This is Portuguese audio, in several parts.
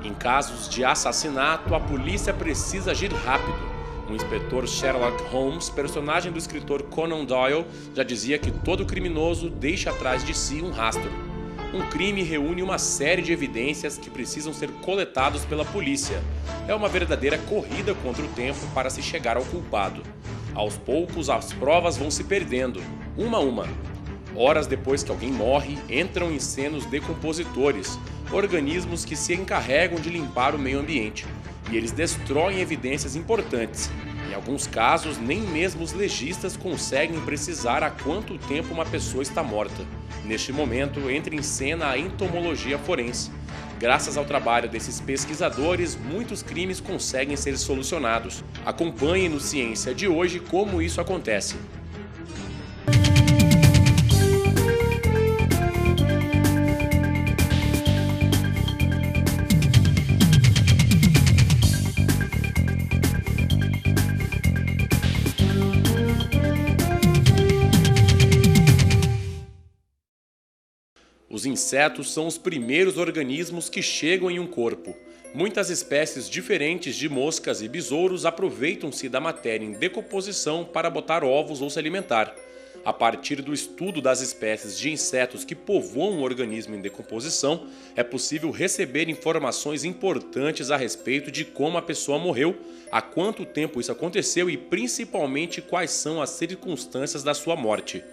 Em casos de assassinato, a polícia precisa agir rápido. O inspetor Sherlock Holmes, personagem do escritor Conan Doyle, já dizia que todo criminoso deixa atrás de si um rastro. Um crime reúne uma série de evidências que precisam ser coletados pela polícia. É uma verdadeira corrida contra o tempo para se chegar ao culpado. Aos poucos, as provas vão se perdendo, uma a uma. Horas depois que alguém morre, entram em cena os decompositores, organismos que se encarregam de limpar o meio ambiente. E eles destroem evidências importantes. Em alguns casos, nem mesmo os legistas conseguem precisar há quanto tempo uma pessoa está morta. Neste momento, entra em cena a entomologia forense. Graças ao trabalho desses pesquisadores, muitos crimes conseguem ser solucionados. Acompanhe no Ciência de hoje como isso acontece. Os insetos são os primeiros organismos que chegam em um corpo. Muitas espécies diferentes de moscas e besouros aproveitam-se da matéria em decomposição para botar ovos ou se alimentar. A partir do estudo das espécies de insetos que povoam um organismo em decomposição, é possível receber informações importantes a respeito de como a pessoa morreu, há quanto tempo isso aconteceu e principalmente quais são as circunstâncias da sua morte.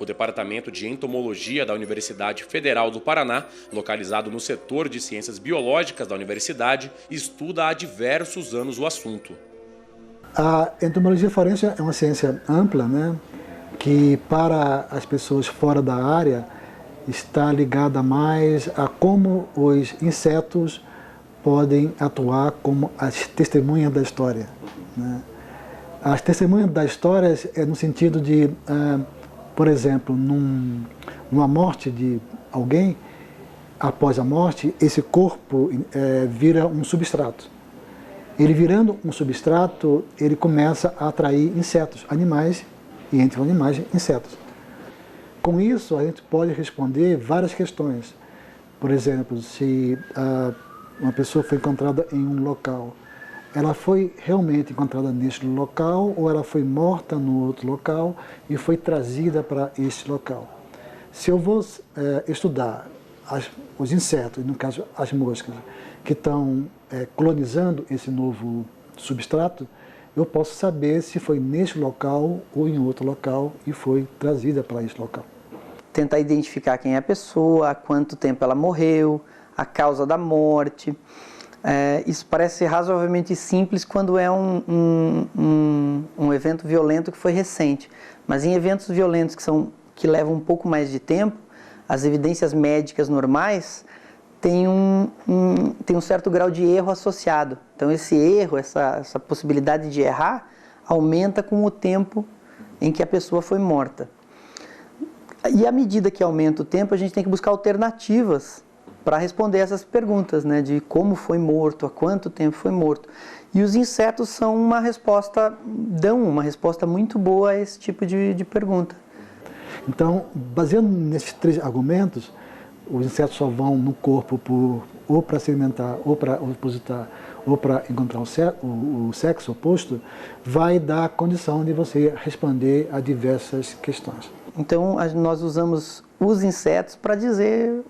O Departamento de Entomologia da Universidade Federal do Paraná, localizado no setor de Ciências Biológicas da universidade, estuda há diversos anos o assunto. A entomologia forense é uma ciência ampla, né? Que para as pessoas fora da área está ligada mais a como os insetos podem atuar como as testemunhas da história, né? As testemunhas da história é no sentido de, por exemplo, numa morte de alguém, após a morte, esse corpo vira um substrato. Ele virando um substrato, ele começa a atrair insetos, animais, e entre os animais, insetos. Com isso, a gente pode responder várias questões. Por exemplo, se uma pessoa foi encontrada em um local, ela foi realmente encontrada neste local ou ela foi morta no outro local e foi trazida para este local? Se eu vou estudar os insetos, no caso as moscas, que estão colonizando esse novo substrato, eu posso saber se foi neste local ou em outro local e foi trazida para este local. Tentar identificar quem é a pessoa, há quanto tempo ela morreu, a causa da morte. Isso parece ser razoavelmente simples quando é um evento violento que foi recente. Mas em eventos violentos que levam um pouco mais de tempo, as evidências médicas normais têm um certo grau de erro associado. Então esse erro, essa possibilidade de errar, aumenta com o tempo em que a pessoa foi morta. E à medida que aumenta o tempo, a gente tem que buscar alternativas para responder essas perguntas, né, de como foi morto, há quanto tempo foi morto. E os insetos são dão uma resposta muito boa a esse tipo de pergunta. Então, baseando nesses três argumentos, os insetos só vão no corpo ou para se alimentar, ou para opositar, ou para encontrar o sexo oposto, vai dar a condição de você responder a diversas questões. Então, nós usamos os insetos para dizer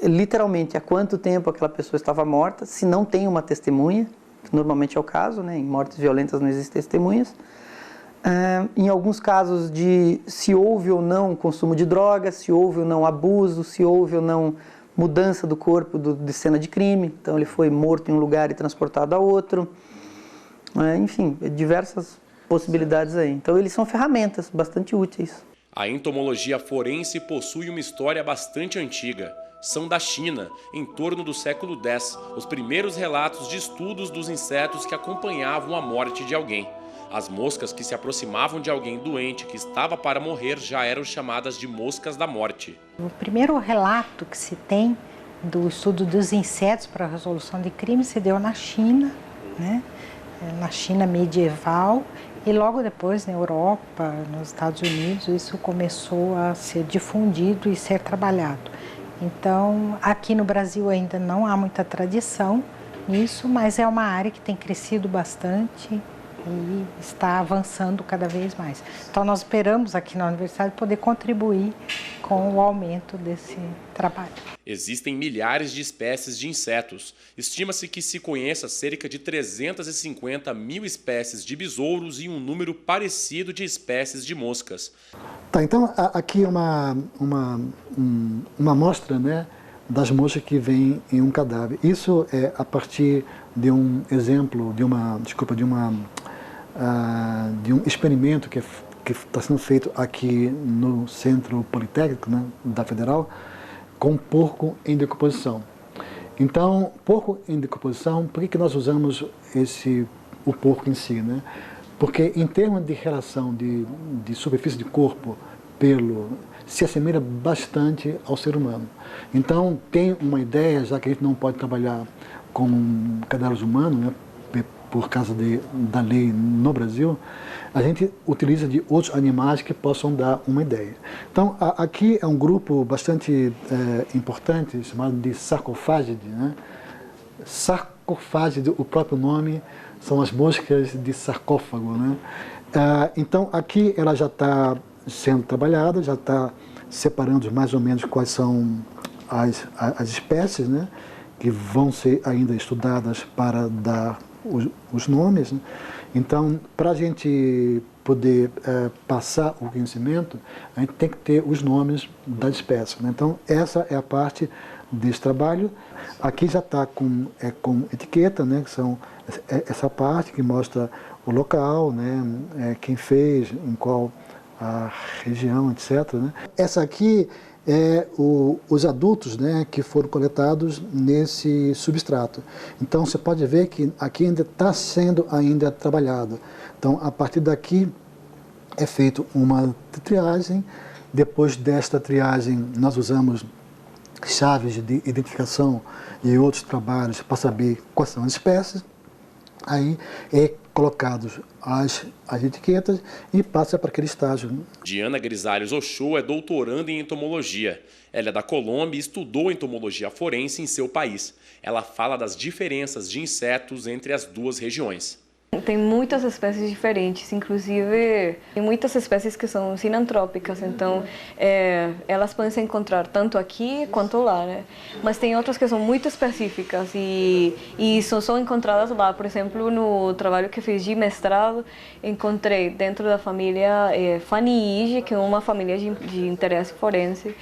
literalmente há quanto tempo aquela pessoa estava morta, se não tem uma testemunha, que normalmente é o caso, né? Em mortes violentas não existem testemunhas. Em alguns casos de se houve ou não consumo de drogas, se houve ou não abuso, se houve ou não mudança do corpo de cena de crime, então ele foi morto em um lugar e transportado a outro. Enfim, diversas possibilidades aí. Então eles são ferramentas bastante úteis. A entomologia forense possui uma história bastante antiga. São da China, em torno do século X, os primeiros relatos de estudos dos insetos que acompanhavam a morte de alguém. As moscas que se aproximavam de alguém doente que estava para morrer já eram chamadas de moscas da morte. O primeiro relato que se tem do estudo dos insetos para a resolução de crimes se deu na China, né? Na China medieval, e logo depois na Europa, nos Estados Unidos, isso começou a ser difundido e ser trabalhado. Então, aqui no Brasil ainda não há muita tradição, nisso, mas é uma área que tem crescido bastante e está avançando cada vez mais. Então nós esperamos aqui na universidade poder contribuir com o aumento desse trabalho. Existem milhares de espécies de insetos. Estima-se que se conheça cerca de 350 mil espécies de besouros e um número parecido de espécies de moscas. Tá, então aqui uma amostra, né, das moscas que vêm em um cadáver. Isso é a partir de um exemplo, de um experimento que está sendo feito aqui no Centro Politécnico, né, da Federal, com porco em decomposição. Então, porco em decomposição, por que nós usamos o porco em si, né? Porque em termos de relação de superfície de corpo, pelo, se assemelha bastante ao ser humano. Então, tem uma ideia, já que a gente não pode trabalhar com cadáveres humanos, né, por causa da lei no Brasil, a gente utiliza de outros animais que possam dar uma ideia. Então, aqui é um grupo bastante importante, chamado de sarcofágidae, né? Sarcofágidae, o próprio nome, são as moscas de sarcófago, né? Então, aqui ela já está sendo trabalhada, já está separando mais ou menos quais são as espécies, né, que vão ser ainda estudadas para dar os nomes, né? Então, para a gente poder passar o conhecimento, a gente tem que ter os nomes das espécies, né? Então, essa é a parte desse trabalho. Aqui já está com etiqueta, né, que são essa parte que mostra o local, né, quem fez, em qual a região, etc., né? Essa aqui é os adultos, né, que foram coletados nesse substrato. Então, você pode ver que aqui ainda está sendo trabalhado. Então, a partir daqui é feita uma triagem. Depois desta triagem, nós usamos chaves de identificação e outros trabalhos para saber quais são as espécies. Aí é colocados as etiquetas e passa para aquele estágio. Diana Grisalhos Ochoa é doutoranda em entomologia. Ela é da Colômbia e estudou entomologia forense em seu país. Ela fala das diferenças de insetos entre as duas regiões. Tem muitas espécies diferentes, inclusive tem muitas espécies que são sinantrópicas, então elas podem se encontrar tanto aqui quanto lá, né? Mas tem outras que são muito específicas e são encontradas lá. Por exemplo, no trabalho que fiz de mestrado, encontrei dentro da família Faniige, que é uma família de interesse forense.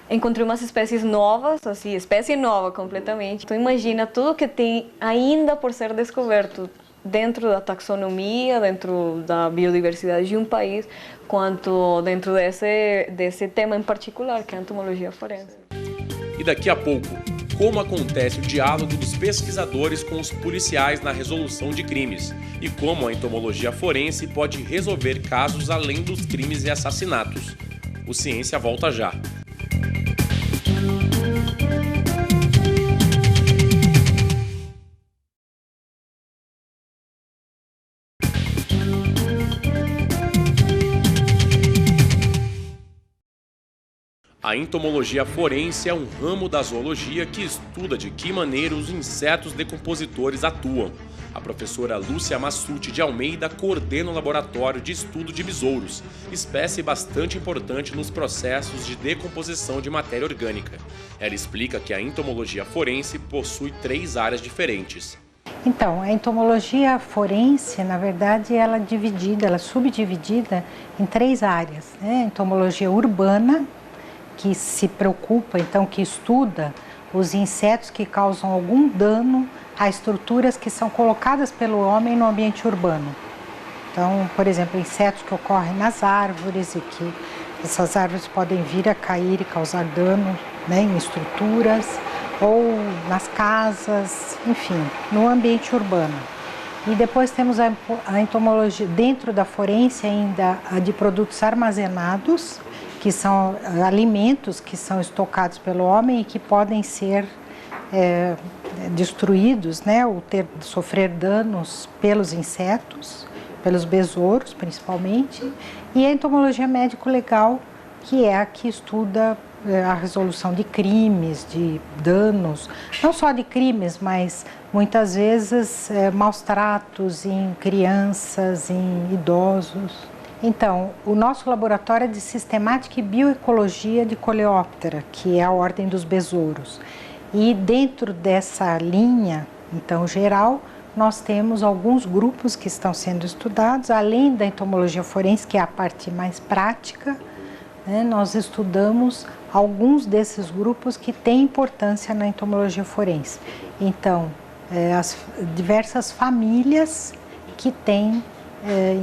Encontrei umas espécies novas, assim, espécie nova completamente. Então imagina tudo que tem ainda por ser descoberto dentro da taxonomia, dentro da biodiversidade de um país, quanto dentro desse tema em particular, que é a entomologia forense. E daqui a pouco, como acontece o diálogo dos pesquisadores com os policiais na resolução de crimes e como a entomologia forense pode resolver casos além dos crimes e assassinatos. O Ciência volta já. A entomologia forense é um ramo da zoologia que estuda de que maneira os insetos decompositores atuam. A professora Lúcia Massucci de Almeida coordena o laboratório de estudo de besouros, espécie bastante importante nos processos de decomposição de matéria orgânica. Ela explica que a entomologia forense possui 3 áreas diferentes. Então, a entomologia forense, na verdade, ela é subdividida em 3 áreas, né? A entomologia urbana, que se preocupa, então, que estuda os insetos que causam algum dano a estruturas que são colocadas pelo homem no ambiente urbano. Então, por exemplo, insetos que ocorrem nas árvores e que essas árvores podem vir a cair e causar dano, né, em estruturas ou nas casas, enfim, no ambiente urbano. E depois temos a entomologia, dentro da forense ainda, a de produtos armazenados, que são alimentos que são estocados pelo homem e que podem ser destruídos, né, ou sofrer danos pelos insetos, pelos besouros principalmente. E a entomologia médico-legal, que é a que estuda a resolução de crimes, de danos, não só de crimes, mas muitas vezes maus tratos em crianças, em idosos. Então, o nosso laboratório é de sistemática e bioecologia de coleóptera, que é a ordem dos besouros. E dentro dessa linha, então, geral, nós temos alguns grupos que estão sendo estudados, além da entomologia forense, que é a parte mais prática, né, nós estudamos alguns desses grupos que têm importância na entomologia forense. Então, as diversas famílias que têm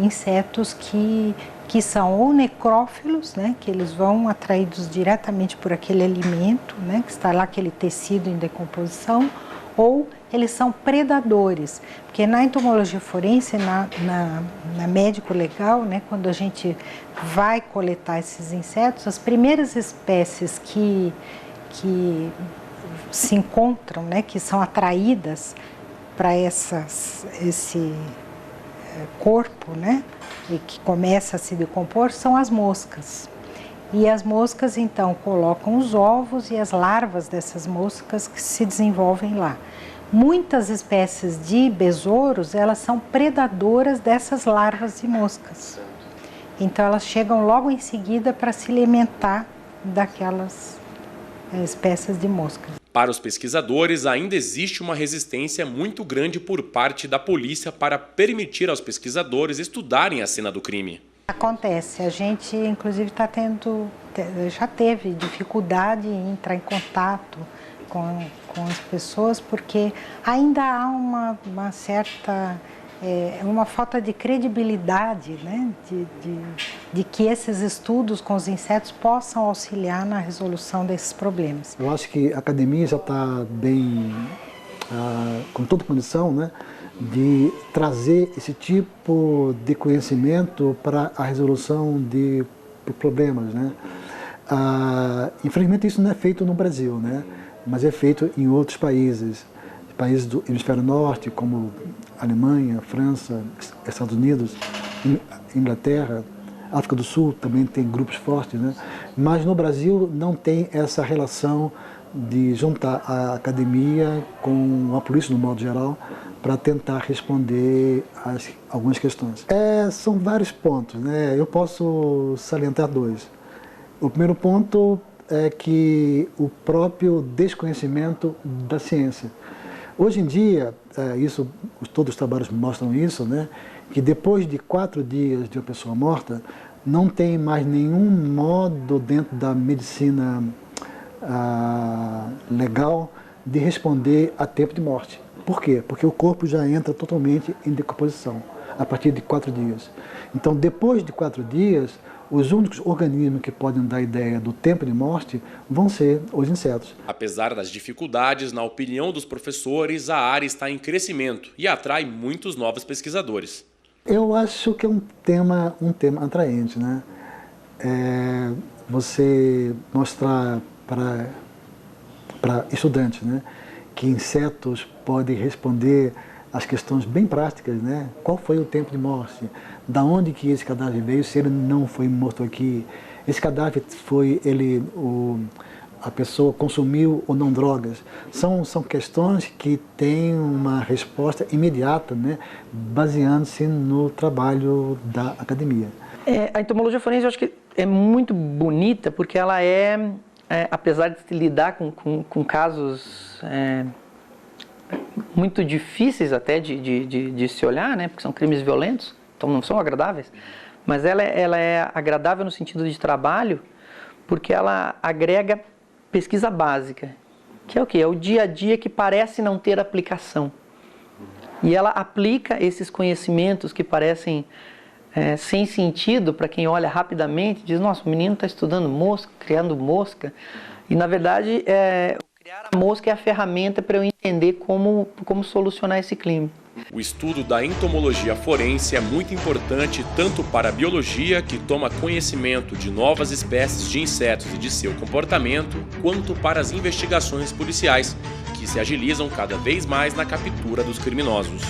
insetos que são ou necrófilos, né, que eles vão atraídos diretamente por aquele alimento, né, que está lá aquele tecido em decomposição, ou eles são predadores, porque na entomologia forense, na médico-legal, né, quando a gente vai coletar esses insetos, as primeiras espécies que se encontram, né, que são atraídas para esse corpo, né, e que começa a se decompor, são as moscas. E as moscas, então, colocam os ovos e as larvas dessas moscas que se desenvolvem lá. Muitas espécies de besouros, elas são predadoras dessas larvas de moscas. Então, elas chegam logo em seguida para se alimentar daquelas espécies de moscas. Para os pesquisadores, ainda existe uma resistência muito grande por parte da polícia para permitir aos pesquisadores estudarem a cena do crime. Acontece, a gente inclusive já teve dificuldade em entrar em contato com as pessoas, porque ainda há uma certa, uma falta de credibilidade, né, de que esses estudos com os insetos possam auxiliar na resolução desses problemas. Eu acho que a academia já está bem, com toda condição, né, de trazer esse tipo de conhecimento para a resolução de problemas, né? Infelizmente isso não é feito no Brasil, né? Mas é feito em outros países do hemisfério norte, como Alemanha, França, Estados Unidos, Inglaterra, África do Sul também tem grupos fortes, né? Mas no Brasil não tem essa relação de juntar a academia com a polícia no modo geral para tentar responder algumas questões. São vários pontos, né? Eu posso salientar dois. O primeiro ponto é que o próprio desconhecimento da ciência. Hoje em dia, todos os trabalhos mostram isso, né? Que depois de 4 dias de uma pessoa morta, não tem mais nenhum modo dentro da medicina legal de responder a tempo de morte. Por quê? Porque o corpo já entra totalmente em decomposição a partir de 4 dias. Então, depois de 4 dias, os únicos organismos que podem dar ideia do tempo de morte vão ser os insetos. Apesar das dificuldades, na opinião dos professores, a área está em crescimento e atrai muitos novos pesquisadores. Eu acho que é um tema atraente, né? Você mostrar para estudantes, né, que insetos podem responder às questões bem práticas, né? Qual foi o tempo de morte? Da onde que esse cadáver veio, se ele não foi morto aqui? Esse cadáver a pessoa consumiu ou não drogas? São questões que têm uma resposta imediata, né? Baseando-se no trabalho da academia. A entomologia forense eu acho que é muito bonita porque ela apesar de se lidar com casos muito difíceis até de se olhar, né, porque são crimes violentos, então não são agradáveis, mas ela é agradável no sentido de trabalho porque ela agrega pesquisa básica, que é o quê? É o dia a dia que parece não ter aplicação. E ela aplica esses conhecimentos que parecem sem sentido para quem olha rapidamente, diz, nossa, o menino está estudando mosca, criando mosca, e na verdade criar a mosca é a ferramenta para eu entender como solucionar esse crime. O estudo da entomologia forense é muito importante tanto para a biologia, que toma conhecimento de novas espécies de insetos e de seu comportamento, quanto para as investigações policiais, que se agilizam cada vez mais na captura dos criminosos.